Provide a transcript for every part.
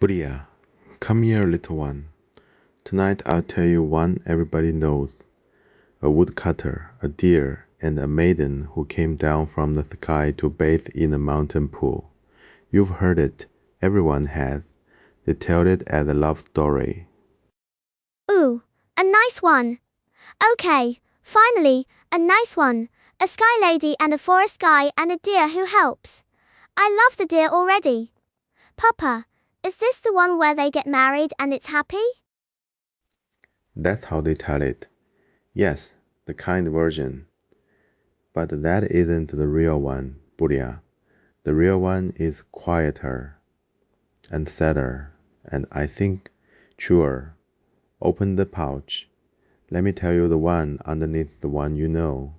Bria, come here, little one. Tonight I'll tell you one everybody knows. A woodcutter, a deer, and a maiden who came down from the sky to bathe in a mountain pool. You've heard it. Everyone has. They tell it as a love story. Ooh, a nice one. Okay, finally, a nice one. A sky lady and a forest guy and a deer who helps. I love the deer already. Papa, is this the one where they get married and it's happy? That's how they tell it. Yes, the kind version. But that isn't the real one, Bria. The real one is quieter and sadder, and I think truer. Open the pouch. Let me tell you the one underneath the one you know.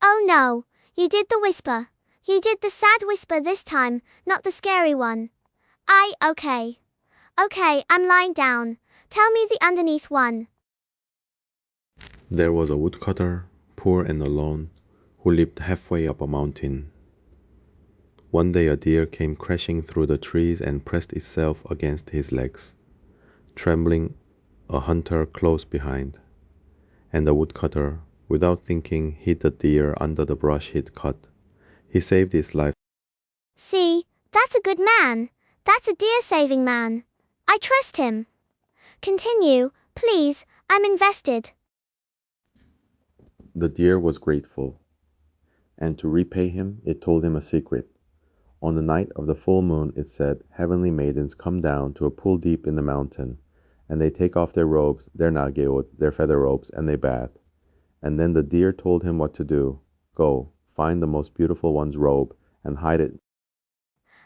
Oh no, you did the whisper. You did the sad whisper this time, not the scary one. Okay. Okay, I'm lying down. Tell me the underneath one. There was a woodcutter, poor and alone, who lived halfway up a mountain. One day a deer came crashing through the trees and pressed itself against his legs, trembling, a hunter close behind. And the woodcutter, without thinking, hid the deer under the brush he'd cut. He saved his life. See, that's a good man. That's a deer-saving man. I trust him. Continue, please, I'm invested. The deer was grateful, and to repay him, it told him a secret. On the night of the full moon, it said, heavenly maidens come down to a pool deep in the mountain, and they take off their robes, their nageot, their feather robes, and they bathe. And then the deer told him what to do. Go, find the most beautiful one's robe, and hide it.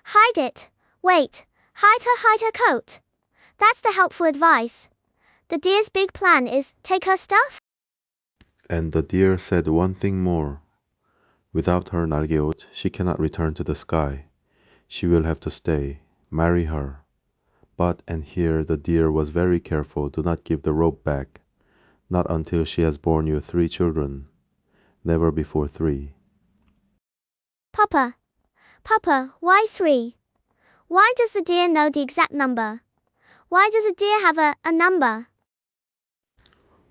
Hide it. Wait, hide her coat. That's the helpful advice. The deer's big plan is, take her stuff? And the deer said one thing more. Without her nageot, she cannot return to the sky. She will have to stay, marry her. But, and here the deer was very careful, do not give the robe back. Not until she has borne you 3 children. Never before 3. Papa, why 3? Why does the deer know the exact number? Why does a deer have a number?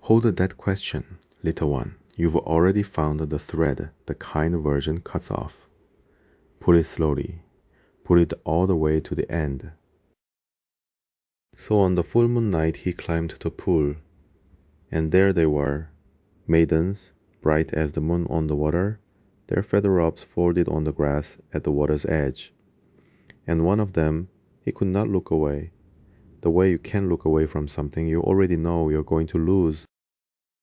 Hold that question, little one. You've already found the thread the kind version cuts off. Pull it slowly. Pull it all the way to the end. So on the full moon night he climbed to pool, and there they were, maidens, bright as the moon on the water, their feather-robes folded on the grass at the water's edge. And one of them, he could not look away. The way you can look away from something you already know you're going to lose.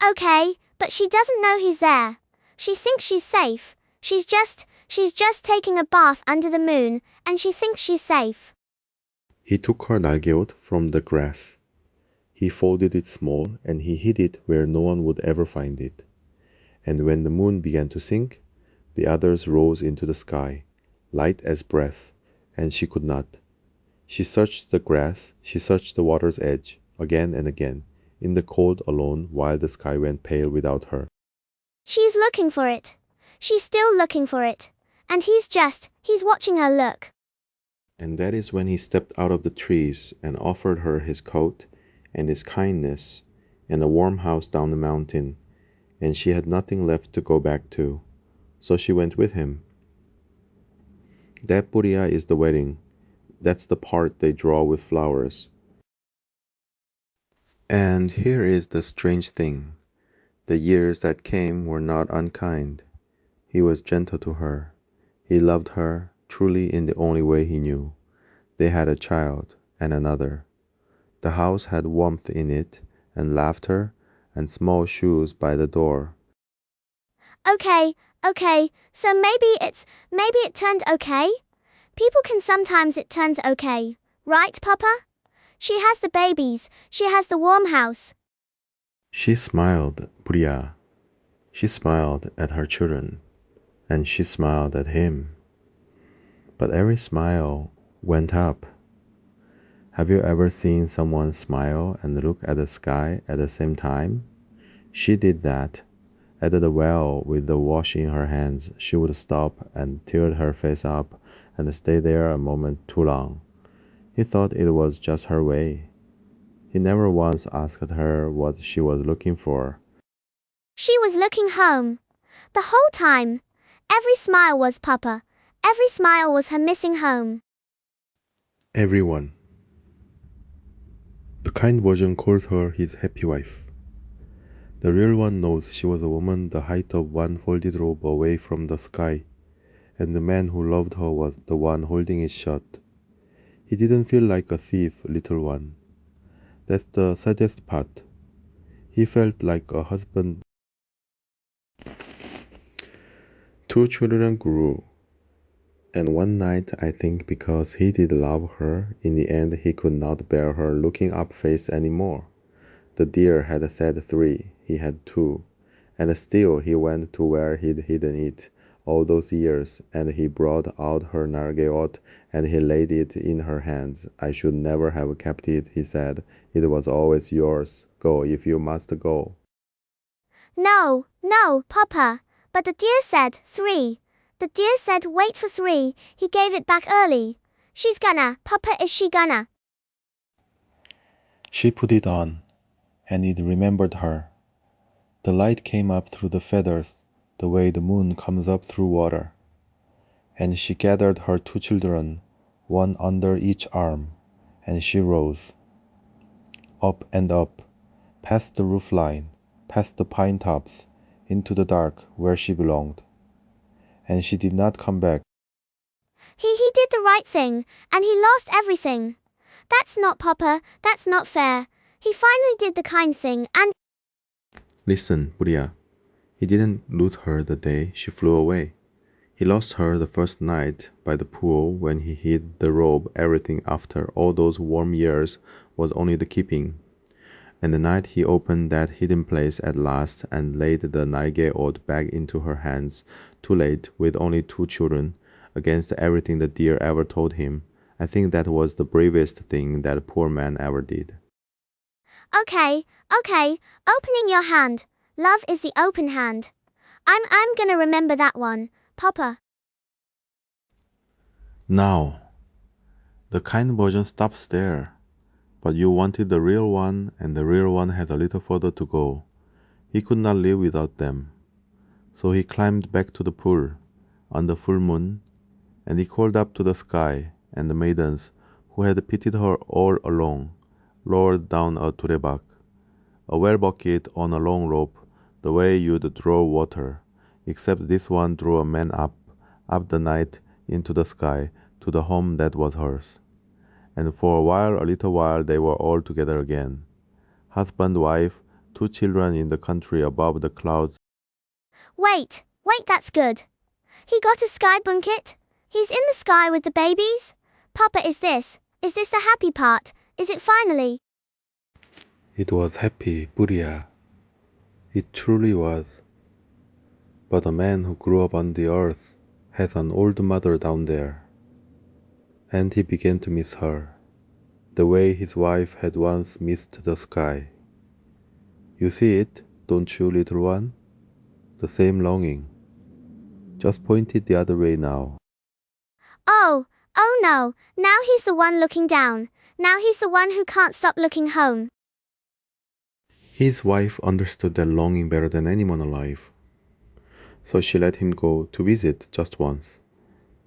Okay, but she doesn't know he's there. She thinks she's safe. She's just taking a bath under the moon, and she thinks she's safe. He took her nageot from the grass. He folded it small, and he hid it where no one would ever find it. And when the moon began to sink, the others rose into the sky, light as breath, and she could not. She searched the grass, she searched the water's edge, again and again, in the cold alone while the sky went pale without her. She's looking for it. She's still looking for it. And he's watching her look. And that is when he stepped out of the trees and offered her his coat and his kindness and a warm house down the mountain, and she had nothing left to go back to, so she went with him. That Buriya is the wedding. That's the part they draw with flowers. And here is the strange thing. The years that came were not unkind. He was gentle to her. He loved her truly in the only way he knew. They had a child and another. The house had warmth in it and laughter and small shoes by the door. Okay, so maybe it turned okay? People can sometimes it turns okay, right, Papa? She has the babies, she has the warm house. She smiled, Buriya. She smiled at her children, and she smiled at him. But every smile went up. Have you ever seen someone smile and look at the sky at the same time? She did that. At the well with the wash in her hands, she would stop and tilt her face up and stay there a moment too long. He thought it was just her way. He never once asked her what she was looking for. She was looking home. The whole time. Every smile was Papa. Every smile was her missing home. Everyone. The kind version calls her his happy wife. The real one knows she was a woman the height of one folded robe away from the sky, and the man who loved her was the one holding it shut. He didn't feel like a thief, little one. That's the saddest part. He felt like a husband. Two children grew, and one night, I think because he did love her, in the end he could not bear her looking up face any more. The deer had said 3, he had 2, and still he went to where he'd hidden it all those years, and he brought out her nargeot, and he laid it in her hands. I should never have kept it, he said. It was always yours. Go if you must go. No, no, Papa. But the deer said 3. The deer said wait for 3. He gave it back early. She's gonna, Papa, is she gonna? She put it on, and it remembered her. The light came up through the feathers, the way the moon comes up through water. And she gathered her 2 children, one under each arm, and she rose. Up and up, past the roof line, past the pine tops, into the dark where she belonged. And she did not come back. He did the right thing, and he lost everything. That's not Papa, that's not fair. He finally did the kind thing and... Listen, Buria. He didn't lose her the day she flew away. He lost her the first night by the pool when he hid the robe. Everything after all those warm years was only the keeping. And the night he opened that hidden place at last and laid the Naigeod back into her hands, too late, with only 2 children, against everything the deer ever told him, I think that was the bravest thing that poor man ever did. Okay, opening your hand. Love is the open hand. I'm gonna remember that one, Papa. Now, the kind version stops there. But you wanted the real one, and the real one had a little further to go. He could not live without them. So he climbed back to the pool, on the full moon, and he called up to the sky, and the maidens, who had pitied her all along, lowered down a turebak, a well bucket on a long rope, the way you'd draw water, except this one drew a man up the night, into the sky, to the home that was hers. And for a little while, they were all together again. Husband, wife, 2 children in the country above the clouds. Wait, that's good. He got a sky blanket? He's in the sky with the babies? Papa, is this the happy part? Is it finally? It was happy, Buria. It truly was. But a man who grew up on the earth has an old mother down there. And he began to miss her, the way his wife had once missed the sky. You see it, don't you, little one? The same longing. Just point it the other way now. Oh no, now he's the one looking down. Now he's the one who can't stop looking home. His wife understood that longing better than anyone alive. So she let him go to visit just once.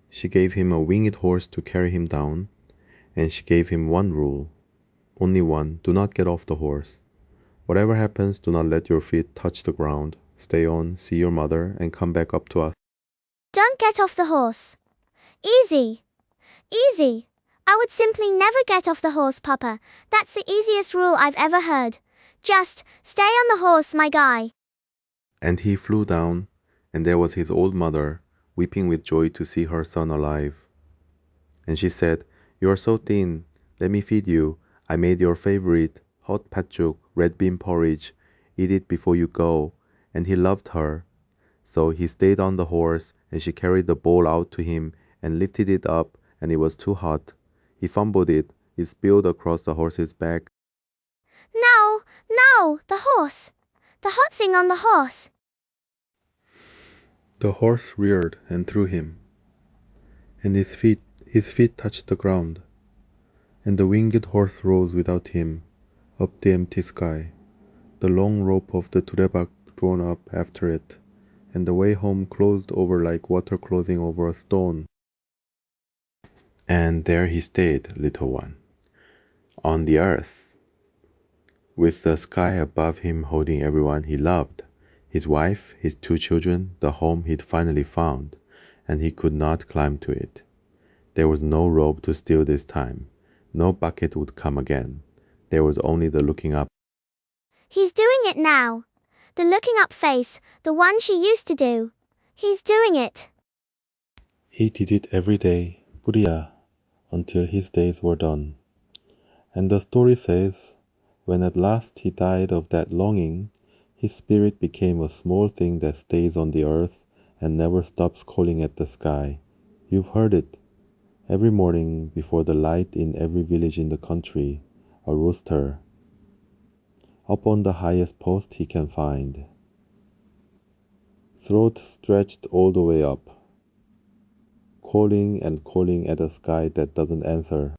She gave him a winged horse to carry him down, and she gave him one rule. Only one, do not get off the horse. Whatever happens, do not let your feet touch the ground. Stay on, see your mother, and come back up to us. Don't get off the horse. Easy. I would simply never get off the horse, Papa. That's the easiest rule I've ever heard. Just stay on the horse, my guy. And he flew down, and there was his old mother, weeping with joy to see her son alive. And she said, You are so thin. Let me feed you. I made your favorite, hot patchouk, red bean porridge. Eat it before you go. And he loved her. So he stayed on the horse, and she carried the bowl out to him and lifted it up, and it was too hot. He fumbled it. It spilled across the horse's back. No, the horse. The hot thing on the horse. The horse reared and threw him, and his feet touched the ground. And the winged horse rose without him, up the empty sky, the long rope of the durebak drawn up after it, and the way home closed over like water closing over a stone. And there he stayed, little one, on the earth, with the sky above him holding everyone he loved, his wife, his two children, the home he'd finally found, and he could not climb to it. There was no rope to steal this time. No bucket would come again. There was only the looking up. He's doing it now. The looking up face, the one she used to do. He's doing it. He did it every day, Buriya, until his days were done. And the story says, when at last he died of that longing, his spirit became a small thing that stays on the earth and never stops calling at the sky. You've heard it. Every morning before the light in every village in the country, a rooster, up on the highest post he can find, throat stretched all the way up, calling and calling at a sky that doesn't answer.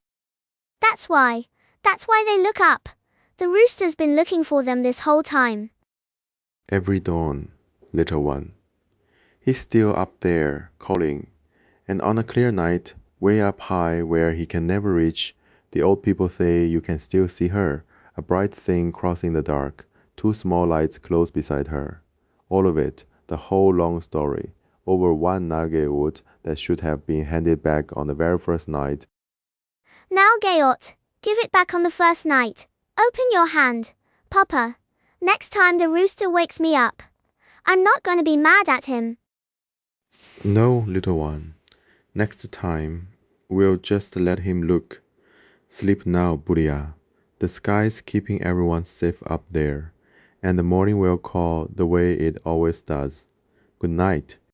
That's why they look up. The rooster's been looking for them this whole time. Every dawn, little one, he's still up there, calling, and on a clear night, way up high where he can never reach, the old people say you can still see her, a bright thing crossing the dark, two small lights close beside her. All of it, the whole long story, over one narge wood that should have been handed back on the very first night. Now Gayot, give it back on the first night. Open your hand, Papa. Next time the rooster wakes me up, I'm not gonna be mad at him. No, little one. Next time, we'll just let him look. Sleep now, Buriya. The sky's keeping everyone safe up there, and the morning will call the way it always does. Good night.